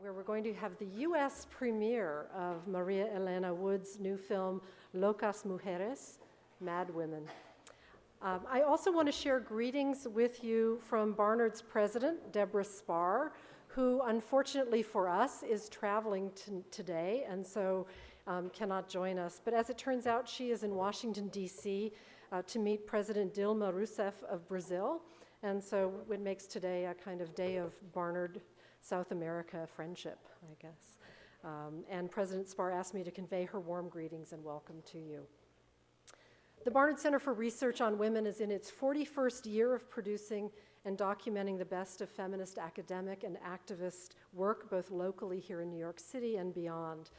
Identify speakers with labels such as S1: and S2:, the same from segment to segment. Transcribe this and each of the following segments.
S1: where we're going to have the U.S. premiere of Maria Elena Wood's new film, Locas Mujeres, Madwomen. I also want to share greetings with you from Barnard's president, Deborah Spar, who unfortunately for us is traveling today and so cannot join us. But as it turns out, she is in Washington, D.C. To meet President Dilma Rousseff of Brazil. And so it makes today a kind of day of Barnard South America friendship, I guess. And President Spar asked me to convey her warm greetings and welcome to you. The Barnard Center for Research on Women is in its 41st year of producing and documenting the best of feminist academic and activist work, both locally here in New York City and beyond.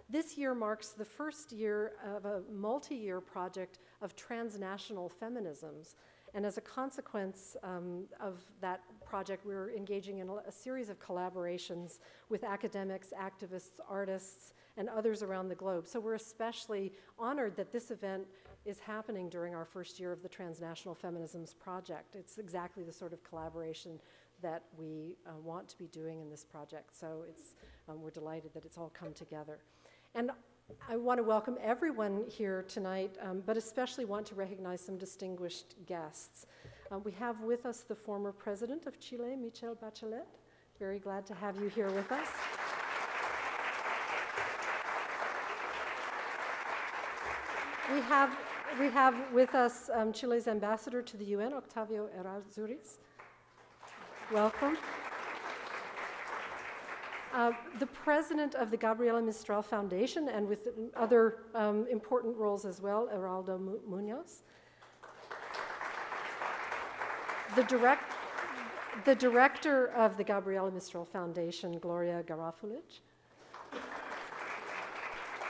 S1: This year marks the first year of a multi-year project of transnational feminisms. And as a consequence of that project, we're engaging in a series of collaborations with academics, activists, artists, and others around the globe. So we're especially honored that this event is happening during our first year of the Transnational Feminisms Project. It's exactly the sort of collaboration that we want to be doing in this project. So we're delighted that it's all come together. And I want to welcome everyone here tonight, but especially want to recognize some distinguished guests. We have with us the former president of Chile, Michelle Bachelet. Very glad to have you here with us. We have with us Chile's ambassador to the UN, Octavio Errázuriz. Welcome. The president of the Gabriela Mistral Foundation, and with other important roles as well, Heraldo Munoz. The director of the Gabriela Mistral Foundation, Gloria Garafulich.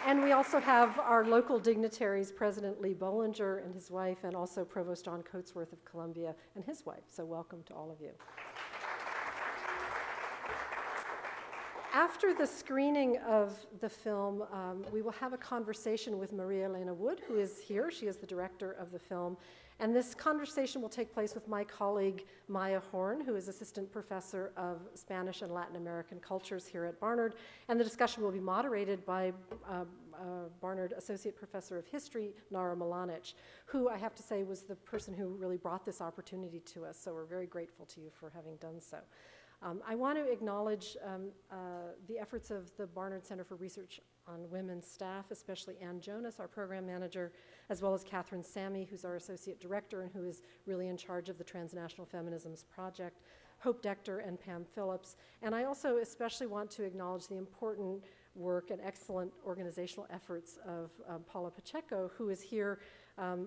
S1: And we also have our local dignitaries, President Lee Bollinger and his wife, and also Provost John Coatsworth of Columbia and his wife. So welcome to all of you. After the screening of the film, we will have a conversation with Maria Elena Wood, who is here. She is the director of the film. And this conversation will take place with my colleague, Maja Horn, who is assistant professor of Spanish and Latin American cultures here at Barnard. And the discussion will be moderated by Barnard Associate Professor of History, Nara Milanich, who I have to say was the person who really brought this opportunity to us. So we're very grateful to you for having done so. I want to acknowledge the efforts of the Barnard Center for Research on Women's staff, especially Ann Jonas, our program manager, as well as Catherine Sammy, who's our associate director and who is really in charge of the Transnational Feminisms Project, Hope Dector and Pam Phillips. And I also especially want to acknowledge the important work and excellent organizational efforts of Paula Pacheco, who is here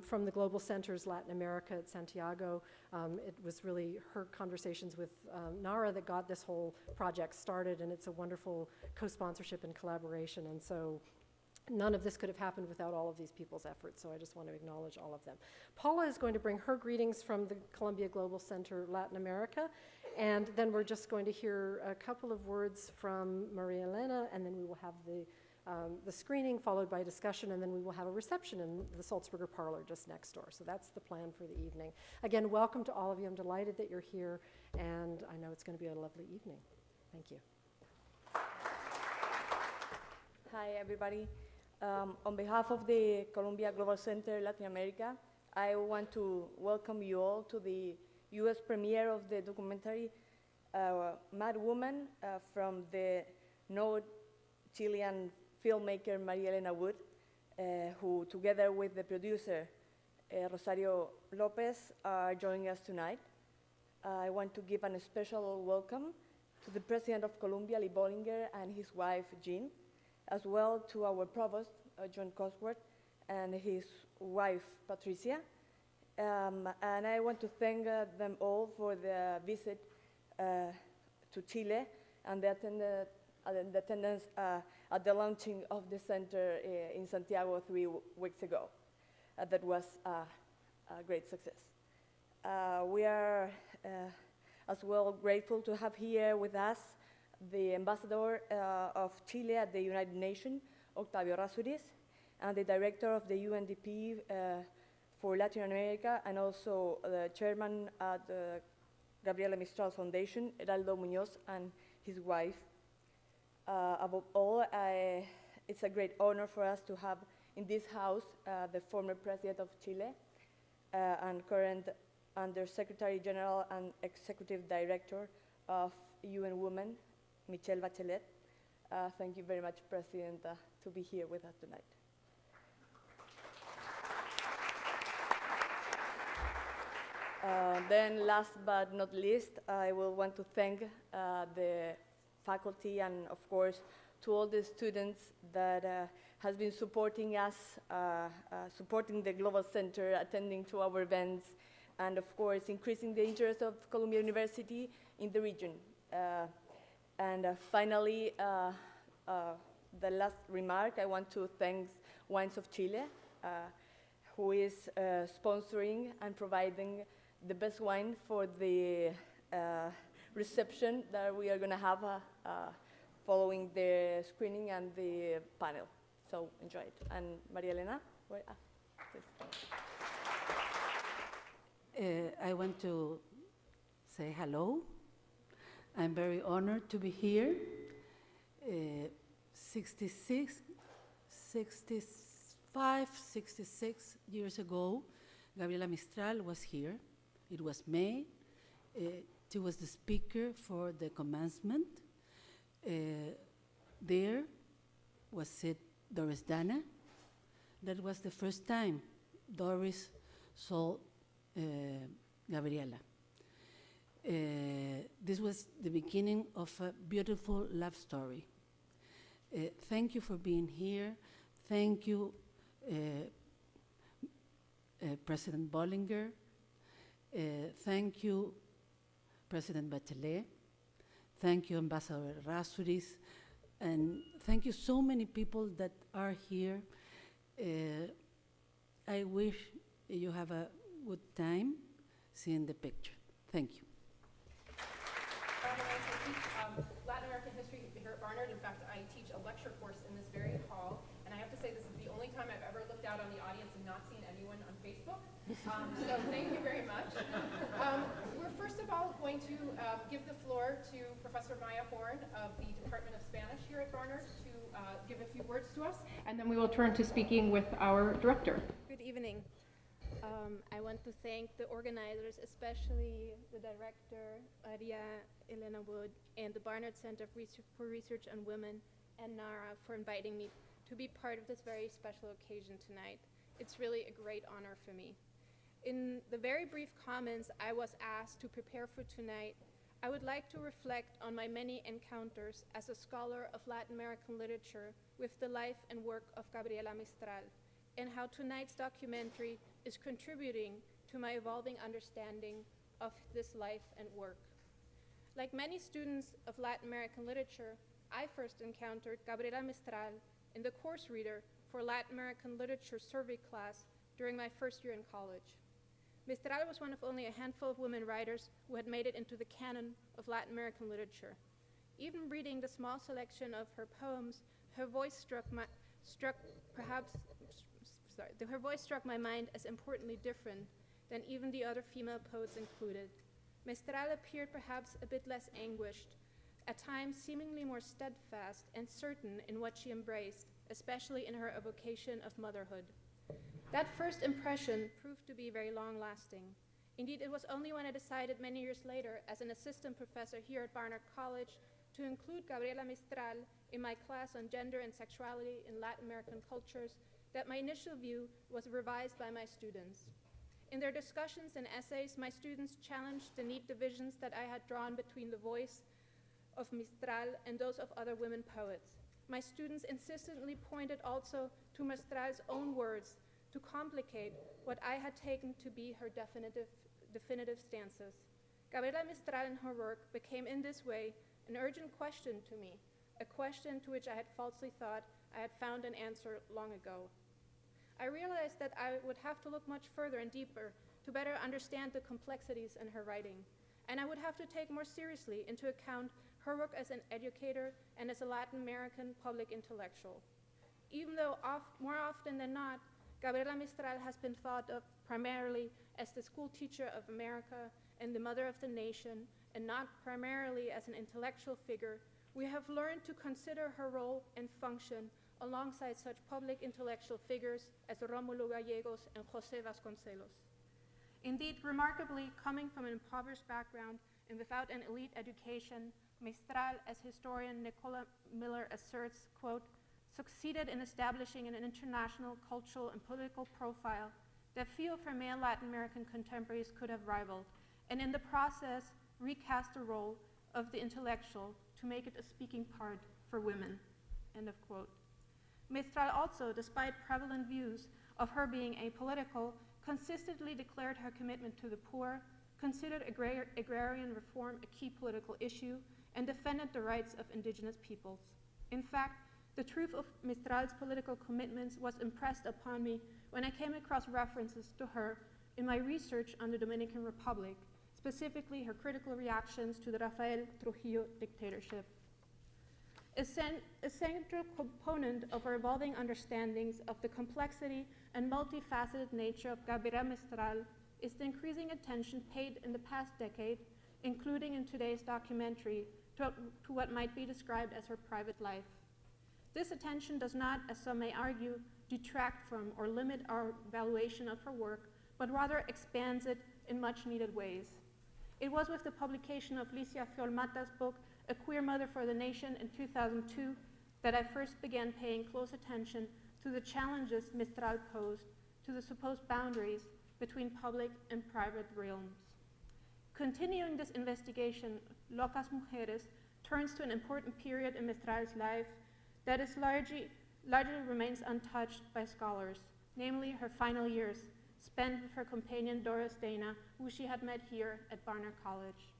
S1: from the Global Centers Latin America at Santiago. It was really her conversations with Nara that got this whole project started, and it's a wonderful co-sponsorship and collaboration. And so none of this could have happened without all of these people's efforts, so I just want to acknowledge all of them. Paula is going to bring her greetings from the Columbia Global Center Latin America, and then we're just going to hear a couple of words from Maria Elena, and then we will have the screening followed by discussion, and then we will have a reception in the Salzburger Parlor just next door. So that's the plan for the evening. Again, welcome to all of you. I'm delighted that you're here, and I know it's going to be a lovely evening. Thank you.
S2: Hi, everybody. On behalf of the Columbia Global Center Latin America, I want to welcome you all to the U.S. premiere of the documentary Madwomen from the noted Chilean filmmaker María Elena Wood, who together with the producer Rosario Lopez are joining us tonight. I want to give a special welcome to the President of Columbia, Lee Bollinger, and his wife, Jean, as well to our Provost, John Coatsworth, and his wife, Patricia. And I want to thank them all for the visit to Chile and the attendance at the launching of the center in Santiago 3 weeks ago. That was a great success. We are as well grateful to have here with us the ambassador of Chile at the United Nations, Octavio Errázuriz, and the director of the UNDP for Latin America, and also the chairman at the Gabriela Mistral Foundation, Heraldo Munoz, and his wife. Above all, it's a great honor for us to have in this house the former President of Chile and current Undersecretary General and Executive Director of UN Women, Michelle Bachelet. Thank you very much, President, to be here with us tonight. Then last but not least, I will want to thank the faculty and of course to all the students that has been supporting us, supporting the Global Center, attending to our events, and of course increasing the interest of Columbia University in the region. Finally, the last remark, I want to thank Wines of Chile, who is sponsoring and providing the best wine for the reception that we are going to have following the screening and the panel. So enjoy it. And María Elena, please.
S3: I want to say hello. I'm very honored to be here. 66 years ago, Gabriela Mistral was here. It was May. She was the speaker for the commencement. There was said Doris Dana. That was the first time Doris saw Gabriela. This was the beginning of a beautiful love story. Thank you for being here. Thank you, President Bollinger. Thank you, President Bachelet. Thank you, Ambassador Rasuris. And thank you so many people that are here. I wish you have a good time seeing the picture. Thank you.
S4: I teach Latin American history here at Barnard. In fact, I teach a lecture course in this very hall. And I have to say, this is the only time I've ever looked out on the audience and not seen anyone on Facebook. So thank you very much. We're first of all going to give the floor to Professor Maja Horn of the Department of Spanish here at Barnard to give a few words to us. And then we will turn to speaking with our director.
S5: Good evening. I want to thank the organizers, especially the director, María Elena Wood, and the Barnard Center for Research on Women, and Nara, for inviting me to be part of this very special occasion tonight. It's really a great honor for me. In the very brief comments I was asked to prepare for tonight, I would like to reflect on my many encounters as a scholar of Latin American literature with the life and work of Gabriela Mistral, and how tonight's documentary is contributing to my evolving understanding of this life and work. Like many students of Latin American literature, I first encountered Gabriela Mistral in the course reader for Latin American literature survey class during my first year in college. Mistral was one of only a handful of women writers who had made it into the canon of Latin American literature. Even reading the small selection of her poems, her voice struck my mind as importantly different than even the other female poets included. Mistral appeared perhaps a bit less anguished, at times seemingly more steadfast and certain in what she embraced, especially in her evocation of motherhood. That first impression proved to be very long-lasting. Indeed, it was only when I decided many years later, as an assistant professor here at Barnard College, to include Gabriela Mistral in my class on gender and sexuality in Latin American cultures that my initial view was revised by my students. In their discussions and essays, my students challenged the neat divisions that I had drawn between the voice of Mistral and those of other women poets. My students insistently pointed also to Mistral's own words to complicate what I had taken to be her definitive stances. Gabriela Mistral and her work became in this way an urgent question to me, a question to which I had falsely thought I had found an answer long ago. I realized that I would have to look much further and deeper to better understand the complexities in her writing, and I would have to take more seriously into account her work as an educator and as a Latin American public intellectual. Even though more often than not, Gabriela Mistral has been thought of primarily as the school teacher of America and the mother of the nation, and not primarily as an intellectual figure we have learned to consider her role and function alongside such public intellectual figures as Rómulo Gallegos and José Vasconcelos. Indeed, remarkably, coming from an impoverished background and without an elite education, Mistral, as historian Nicola Miller asserts, quote, succeeded in establishing an international cultural and political profile that few of her male Latin American contemporaries could have rivaled, and in the process recast the role of the intellectual to make it a speaking part for women, end of quote. Mistral also, despite prevalent views of her being apolitical, consistently declared her commitment to the poor, considered agrarian reform a key political issue, and defended the rights of indigenous peoples. In fact, the truth of Mistral's political commitments was impressed upon me when I came across references to her in my research on the Dominican Republic, specifically her critical reactions to the Rafael Trujillo dictatorship. A central component of our evolving understandings of the complexity and multifaceted nature of Gabriela Mistral is the increasing attention paid in the past decade, including in today's documentary, to what might be described as her private life. This attention does not, as some may argue, detract from or limit our valuation of her work, but rather expands it in much needed ways. It was with the publication of Licia Fiolmata's book, A Queer Mother for the Nation in 2002, that I first began paying close attention to the challenges Mistral posed to the supposed boundaries between public and private realms. Continuing this investigation, Locas Mujeres turns to an important period in Mistral's life that is largely remains untouched by scholars, namely her final years, spent with her companion Doris Dana, who she had met here at Barnard College.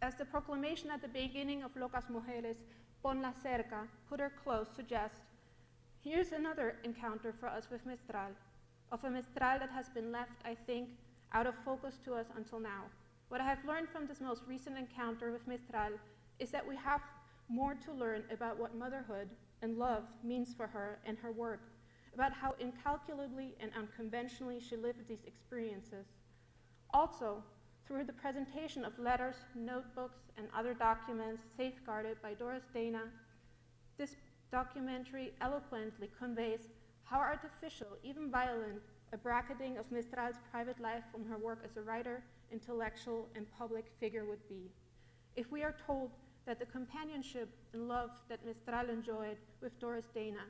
S5: As the proclamation at the beginning of Locas Mujeres, Ponla cerca, put her close, suggests, here's another encounter for us with Mistral, of a Mistral that has been left, I think, out of focus to us until now. What I have learned from this most recent encounter with Mistral is that we have more to learn about what motherhood and love means for her and her work, about how incalculably and unconventionally she lived these experiences. Also, through the presentation of letters, notebooks, and other documents safeguarded by Doris Dana, this documentary eloquently conveys how artificial, even violent, a bracketing of Mistral's private life from her work as a writer, intellectual, and public figure would be. If we are told that the companionship and love that Mistral enjoyed with Doris Dana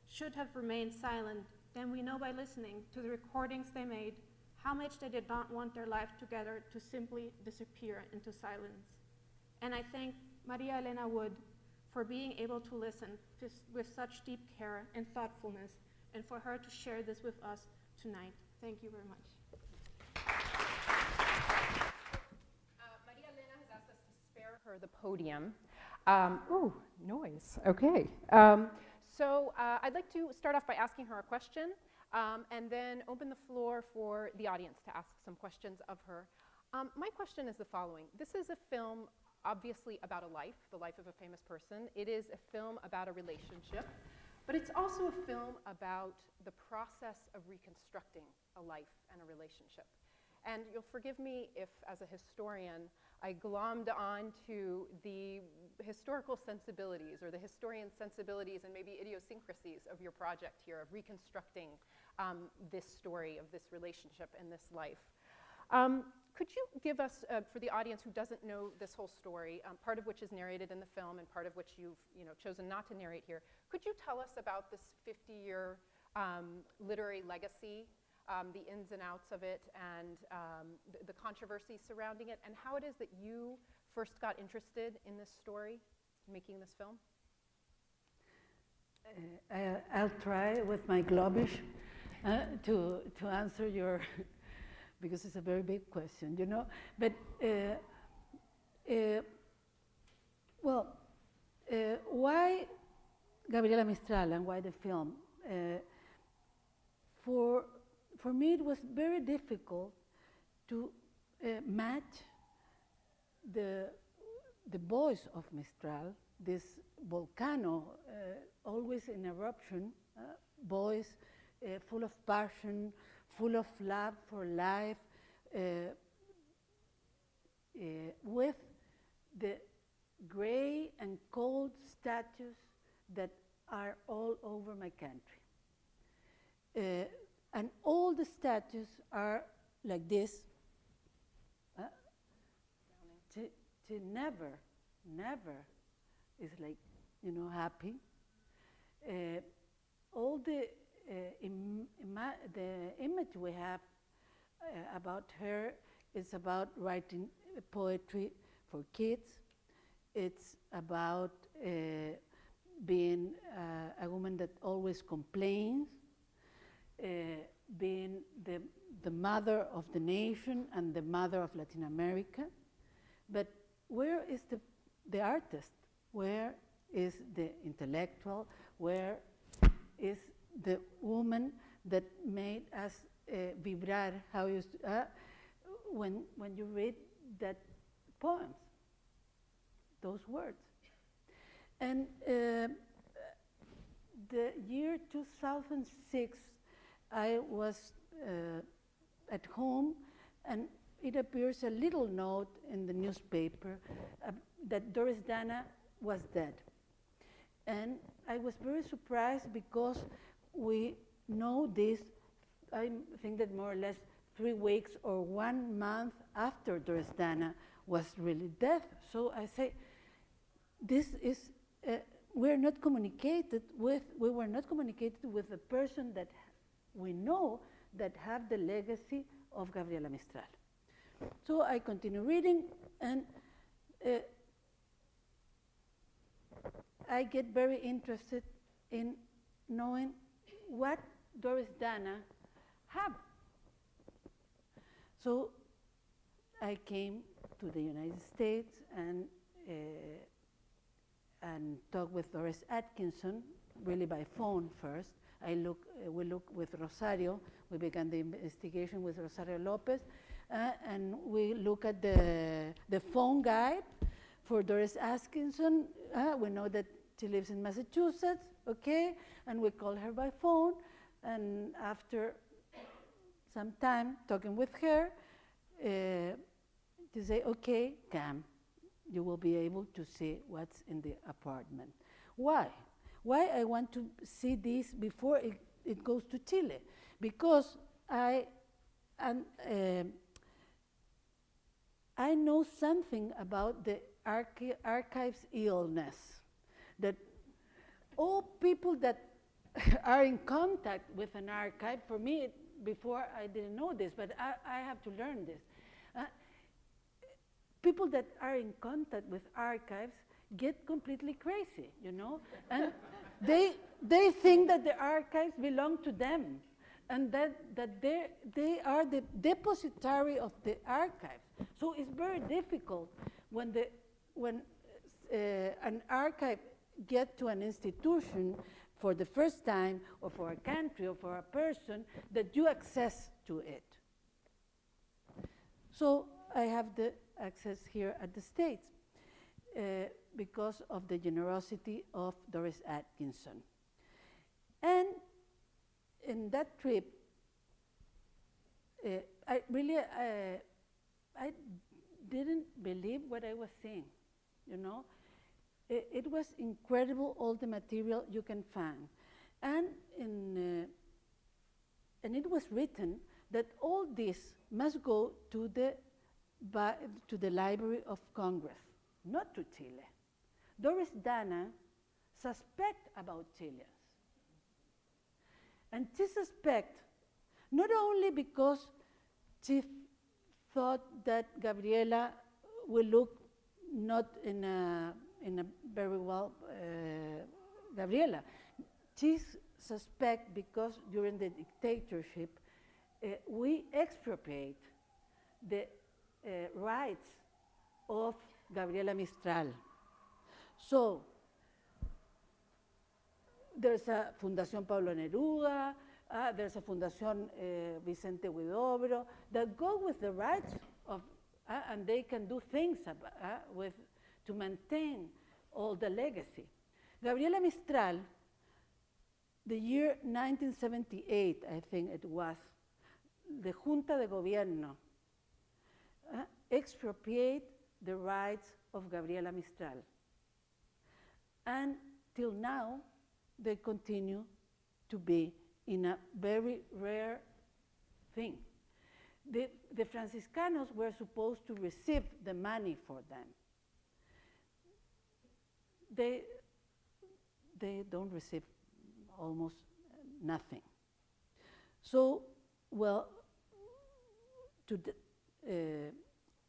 S5: should have remained silent, then we know by listening to the recordings they made how much they did not want their life together to simply disappear into silence. And I thank María Elena Wood for being able to listen with such deep care and thoughtfulness, and for her to share this with us tonight. Thank you very much.
S4: María Elena has asked us to spare her the podium. Ooh, noise. Okay. So I'd like to start off by asking her a question, and then open the floor for the audience to ask some questions of her. My question is the following. This is a film, obviously, about a life, the life of a famous person. It is a film about a relationship, but it's also a film about the process of reconstructing a life and a relationship. And you'll forgive me if, as a historian, I glommed onto the historical sensibilities or the historian sensibilities and maybe idiosyncrasies of your project here of reconstructing this story of this relationship and this life. Could you give us, for the audience who doesn't know this whole story, part of which is narrated in the film and part of which you've chosen not to narrate here, could you tell us about this 50-year literary legacy, the ins and outs of it, and the controversy surrounding it, and how it is that you first got interested in this story, making this film?
S3: I'll try with my globish to answer your, because it's a very big question, But, why Gabriela Mistral and why the film? For me, it was very difficult to match the voice of Mistral, this volcano, always in eruption, voice full of passion, full of love for life, with the gray and cold statues that are all over my country. And all the statues are like this. She never is like, happy. All the image we have about her is about writing poetry for kids. It's about being a woman that always complains, being the mother of the nation and the mother of Latin America. But where is the artist? Where is the intellectual? Where is the woman that made us vibrar? How you when you read that poems, those words. And the year 2006, I was at home, and it appears a little note in the newspaper that Doris Dana was dead. And I was very surprised because we know this, I think that more or less 3 weeks or 1 month after Doris Dana was really dead. So I say, this is, we were not communicated with the person that we know that have the legacy of Gabriela Mistral. So I continue reading, and I get very interested in knowing what Doris Dana had. So I came to the United States and talked with Doris Atkinson, really by phone first. We looked with Rosario. We began the investigation with Rosario Lopez, and we look at the phone guide for Doris Atkinson. We know that she lives in Massachusetts, okay? And we call her by phone, and after some time talking with her, she say, okay, come. You will be able to see what's in the apartment. Why? Why I want to see this before it goes to Chile? Because I know something about the archives illness, that all people that are in contact with an archive, for me, before I didn't know this, but I have to learn this. People that are in contact with archives get completely crazy, and they think that the archives belong to them, and that they are the depositary of the archives. So it's very difficult when an archive gets to an institution for the first time, or for a country, or for a person, that you access to it. So I have the access here at the States because of the generosity of Doris Atkinson. And in that trip, I didn't believe what I was seeing, It was incredible, all the material you can find. And it was written that all this must go to the Library of Congress, not to Chile. Doris Dana suspect about Chileans. And she suspect not only because she thought that Gabriela will look not in a very well Gabriela. She suspect because during the dictatorship we expropriate the rights of Gabriela Mistral. So there's a Fundación Pablo Neruda, there's a Fundación Vicente Huidobro that go with the rights of, and they can do things to maintain all the legacy. Gabriela Mistral, the year 1978, I think it was, the Junta de Gobierno expropriate the rights of Gabriela Mistral. And till now, they continue to be in a very rare thing. The Franciscanos were supposed to receive the money for them. They don't receive almost nothing. So, well,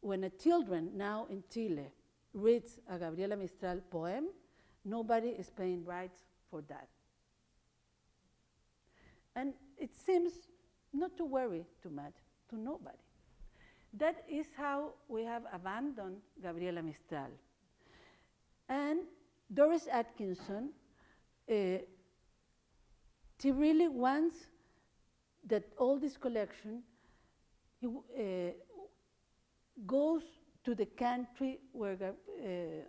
S3: when a children now in Chile reads a Gabriela Mistral poem, nobody is paying rights for that. And it seems not to worry too much to nobody. That is how we have abandoned Gabriela Mistral. And Doris Atkinson, she really wants that all this collection goes to the country where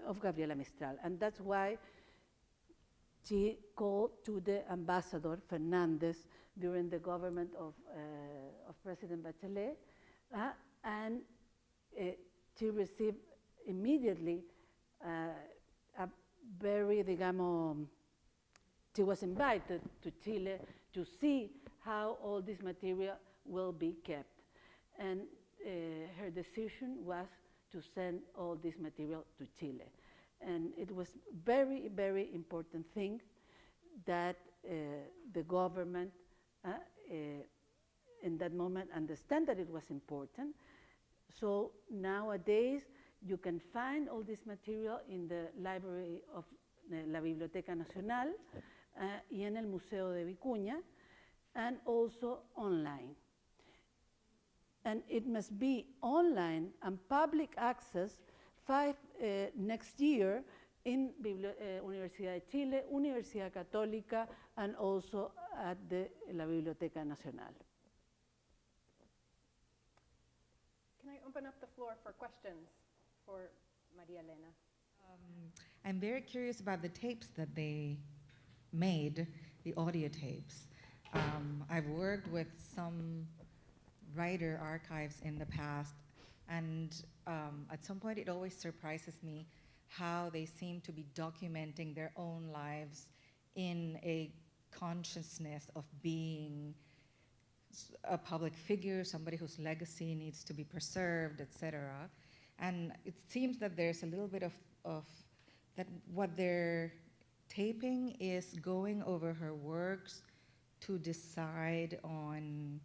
S3: of Gabriela Mistral, and that's why she called to the ambassador Fernandez during the government of President Bachelet, and she received immediately a very, digamos, she was invited to Chile to see how all this material will be kept. And her decision was to send all this material to Chile. And it was very, very important thing that the government in that moment understand that it was important. So nowadays you can find all this material in the library of la Biblioteca Nacional y en el Museo de Vicuña, and also online. And it must be online and public access next year in Universidad de Chile, Universidad Católica, and also at la Biblioteca Nacional.
S4: Can I open up the floor for questions for María Elena?
S6: I'm very curious about the tapes that they made, the audio tapes. I've worked with some writer archives in the past, and at some point it always surprises me how they seem to be documenting their own lives in a consciousness of being a public figure, somebody whose legacy needs to be preserved, etc. And it seems that there's a little bit of that what they're taping is going over her works to decide on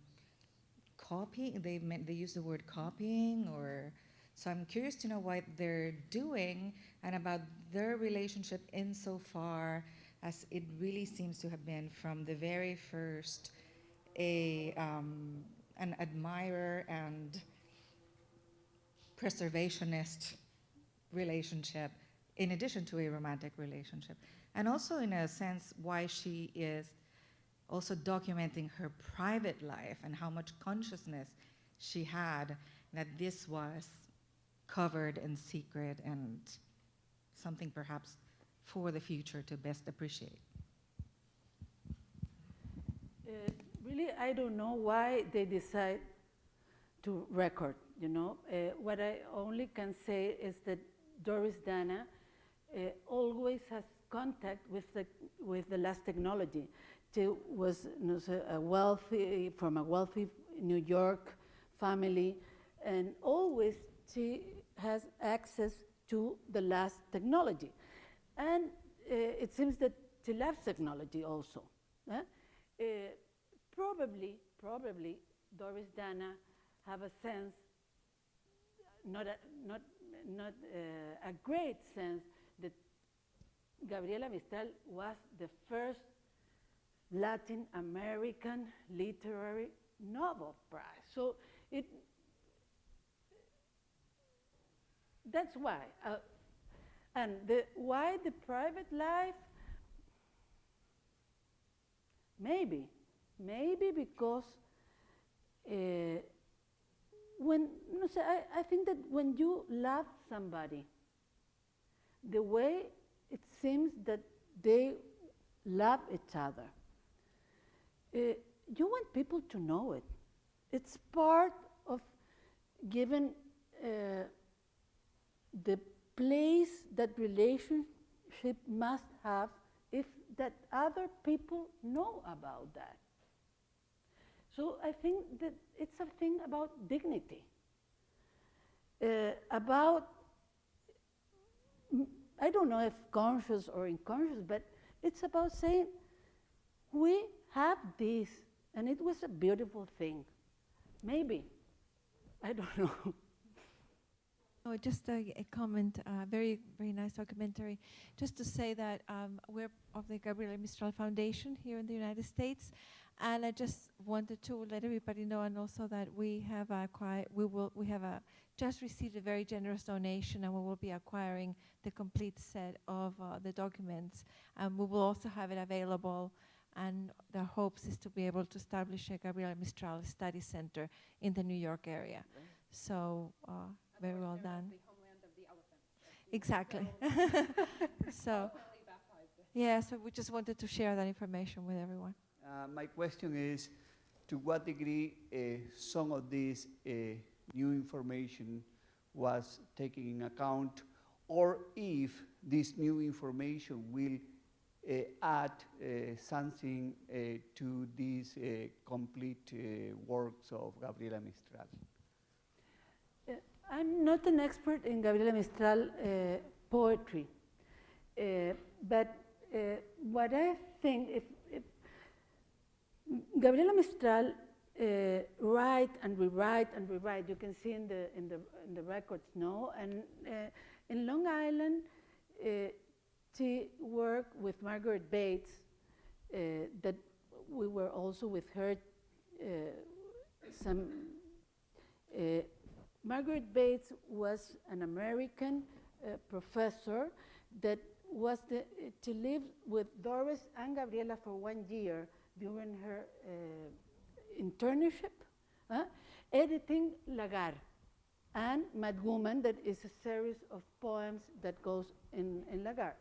S6: copy. They use the word copying, or so I'm curious to know what they're doing and about their relationship insofar as it really seems to have been from the very first an admirer and preservationist relationship, in addition to a romantic relationship, and also in a sense why she is also documenting her private life and how much consciousness she had that this was covered in secret and something perhaps for the future to best appreciate.
S3: Really, I don't know why they decide to record, you know. What I only can say is that Doris Dana always has contact with the last technology. She was from a wealthy New York family, and always she has access to the last technology. And it seems that she loves technology also. Probably Doris Dana have a sense, not a great sense, that Gabriela Mistral was the first Latin American literary Nobel Prize. So that's why. And why the private life? Maybe because I think that when you love somebody, the way it seems that they love each other, you want people to know it. It's part of giving the place that relationship she must have if that other people know about that. So I think that it's a thing about dignity, about, I don't know if conscious or unconscious, but it's about saying, we have this, and it was a beautiful thing. Maybe, I don't know.
S7: Oh, just a comment, very, very nice documentary. Just to say that we're of the Gabriela Mistral Foundation here in the United States, and I just wanted to let everybody know, and also that we have just received a very generous donation, and we will be acquiring the complete set of the documents, and we will also have it available. And the hopes is to be able to establish a Gabriela Mistral Study Center in the New York area. So very well done.
S4: The homeland of the elephant.
S7: Exactly. So, yeah, so we just wanted to share that information with everyone.
S8: My question is, to what degree some of this new information was taken in account, or if this new information will add something to these complete works of Gabriela Mistral?
S3: I'm not an expert in Gabriela Mistral poetry, but what I think, if Gabriela Mistral write and rewrite and rewrite, you can see in the records, no? And in Long Island, she worked with Margaret Bates, that we were also with her Margaret Bates was an American professor that she lived with Doris and Gabriela for 1 year during her internship, editing Lagar and Madwomen, that is a series of poems that goes in Lagar.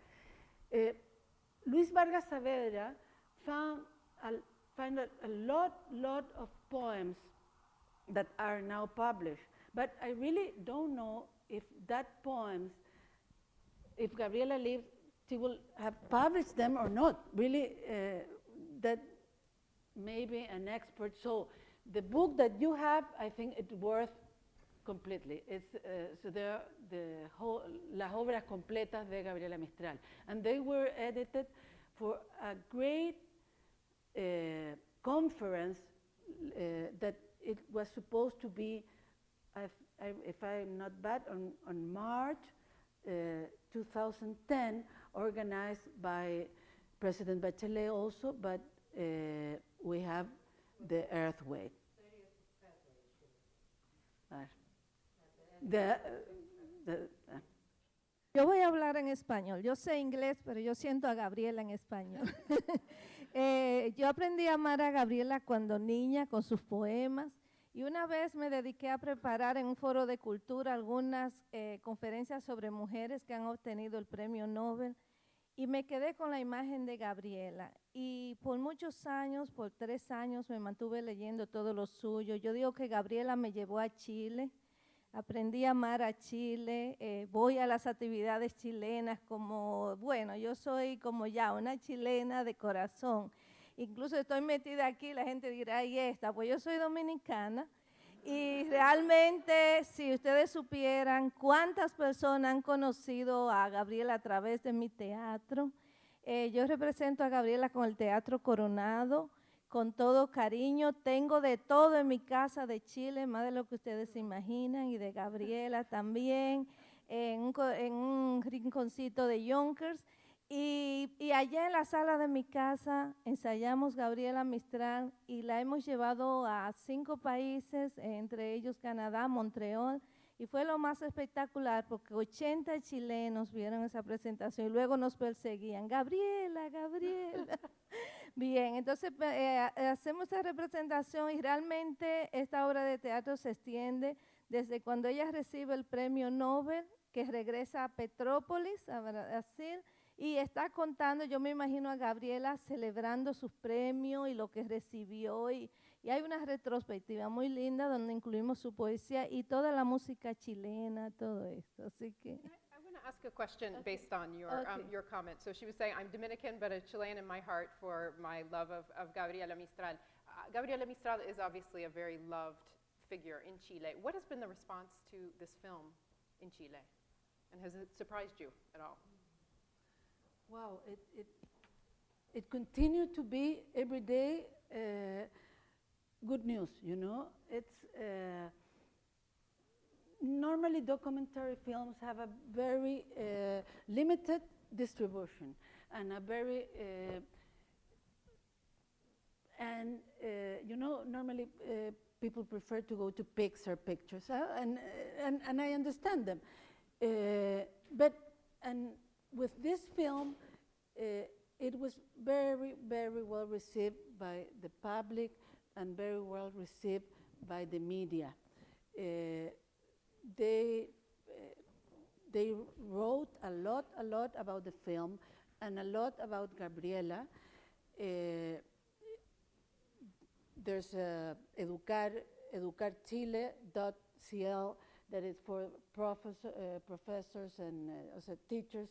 S3: Luis Vargas Saavedra found a lot of poems that are now published. But I really don't know if that poems, if Gabriela lived, she will have published them or not. Really, that maybe an expert. So the book that you have, I think it's worth completely. It's so the whole Las Obras Completas de Gabriela Mistral, and they were edited for a great conference that it was supposed to be, if I'm not bad, on March 2010, organized by President Bachelet also, but we have the earthquake.
S9: Yo voy a hablar en español. Yo sé inglés, pero yo siento a Gabriela en español. Yo aprendí a amar a Gabriela cuando niña con sus poemas, y una vez me dediqué a preparar en un foro de cultura algunas conferencias sobre mujeres que han obtenido el premio Nobel, y me quedé con la imagen de Gabriela. Y por muchos años, por 3 años, me mantuve leyendo todo lo suyo. Yo digo que Gabriela me llevó a Chile. Aprendí a amar a Chile, voy a las actividades chilenas como, bueno, yo soy como ya una chilena de corazón. Incluso estoy metida aquí, la gente dirá, ¿y esta? Pues yo soy dominicana, y realmente si ustedes supieran cuántas personas han conocido a Gabriela a través de mi teatro. Yo represento a Gabriela con el Teatro Coronado, con todo cariño. Tengo de todo en mi casa de Chile, más de lo que ustedes se imaginan, y de Gabriela también, en un rinconcito de Yonkers. Y allá en la sala de mi casa ensayamos Gabriela Mistral y la hemos llevado a 5 países, entre ellos Canadá, Montreal, y fue lo más espectacular porque 80 chilenos vieron esa presentación y luego nos perseguían, Gabriela, Gabriela. Bien, entonces hacemos esa representación y realmente esta obra de teatro se extiende desde cuando ella recibe el premio Nobel, que regresa a Petrópolis, a Brasil, y está contando, yo me imagino a Gabriela celebrando sus premios y lo que recibió, y hay una retrospectiva muy linda donde incluimos su poesía y toda la música chilena, todo esto, así que...
S4: I want to ask a question
S1: Okay.
S4: based on your comment. So she was saying, I'm Dominican, but a Chilean in my heart for my love of Gabriela Mistral. Gabriela Mistral is obviously a very loved figure in Chile. What has been the response to this film in Chile? And has it surprised you at all?
S3: Wow, it continued to be every day good news, you know. It's normally documentary films have a very limited distribution and a very you know, normally people prefer to go to Pixar pictures, and I understand them. But with this film, it was very, very well received by the public and very well received by the media. They wrote a lot about the film and a lot about Gabriela. There's educarchile.cl that is for professors and also teachers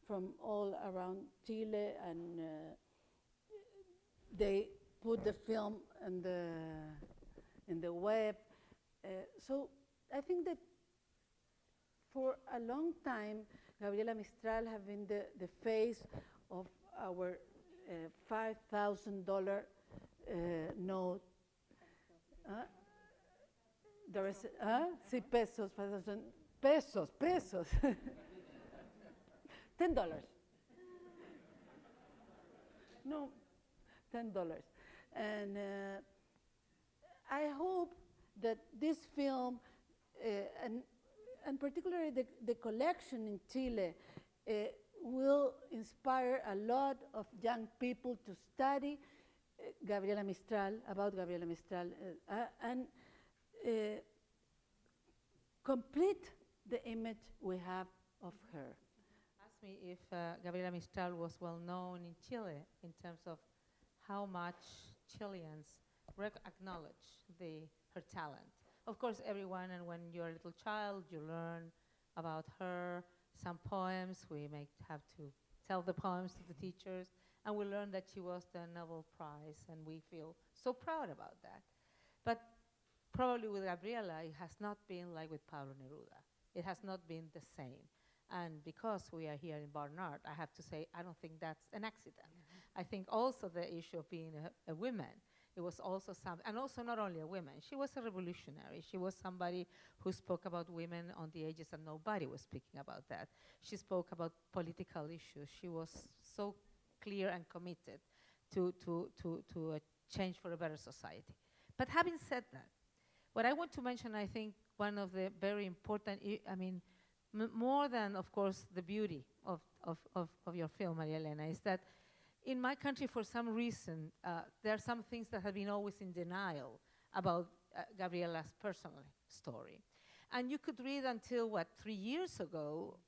S3: from all around Chile, and they put the film in the web. So I think that for a long time, Gabriela Mistral have been the face of our $5,000 note. There is, sí, pesos, 5,000 pesos. $10. No, $10. And I hope that this film, and particularly the collection in Chile, will inspire a lot of young people to study Gabriela Mistral, about Gabriela Mistral, and complete the image we have of her.
S10: Asked me if Gabriela Mistral was well known in Chile in terms of how much Chileans acknowledge her talent. Of course, everyone, and when you're a little child, you learn about her, some poems. We may have to tell the poems to the teachers, and we learn that she was the Nobel Prize, and we feel so proud about that. But probably with Gabriela, it has not been like with Pablo Neruda. It has not been the same. And because we are here in Barnard, I have to say, I don't think that's an accident. I think also the issue of being a woman, it was also something, and also not only a woman, she was a revolutionary. She was somebody who spoke about women on the ages, and nobody was speaking about that. She spoke about political issues. She was so clear and committed to a change for a better society. But having said that, what I want to mention, I think one of the very important, more than, of course, the beauty of your film, María Elena, is that in my country, for some reason, there are some things that have been always in denial about Gabriela's personal story. And you could read until, 4 years ago,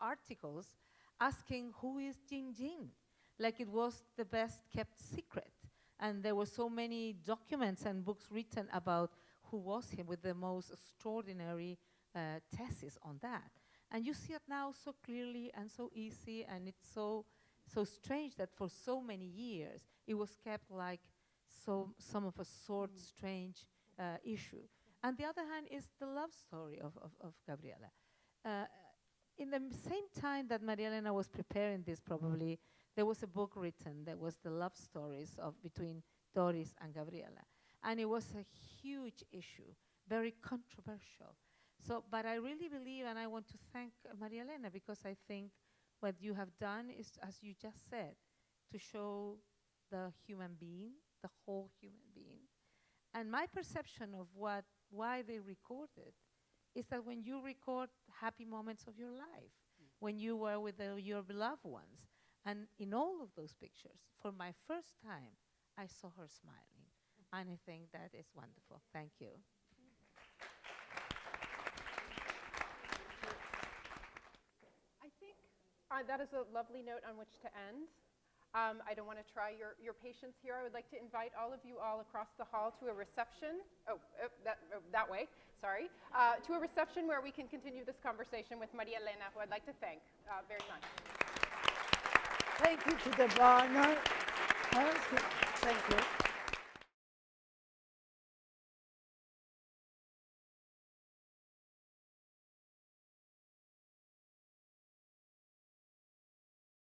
S10: articles asking who is Jin Jin, like it was the best kept secret. And there were so many documents and books written about who was him, with the most extraordinary thesis on that. And you see it now so clearly and so easy, and it's so strange that for so many years it was kept like some of a sort strange issue. And the other hand is the love story of Gabriela. In the same time that María Elena was preparing this, probably, there was a book written that was the love stories between Doris and Gabriela. And it was a huge issue, very controversial. But I really believe, and I want to thank María Elena, because I think what you have done is, as you just said, to show the human being, the whole human being. And my perception of why they recorded is that when you record happy moments of your life, when you were with your beloved ones, and in all of those pictures, for my first time, I saw her smiling. And I think that is wonderful. Thank you.
S4: I think that is a lovely note on which to end. I don't want to try your patience here. I would like to invite all of you all across the hall to a reception. That way, to a reception where we can continue this conversation with María Elena, who I'd like to thank very much.
S11: Thank you to the Barnard. Thank you.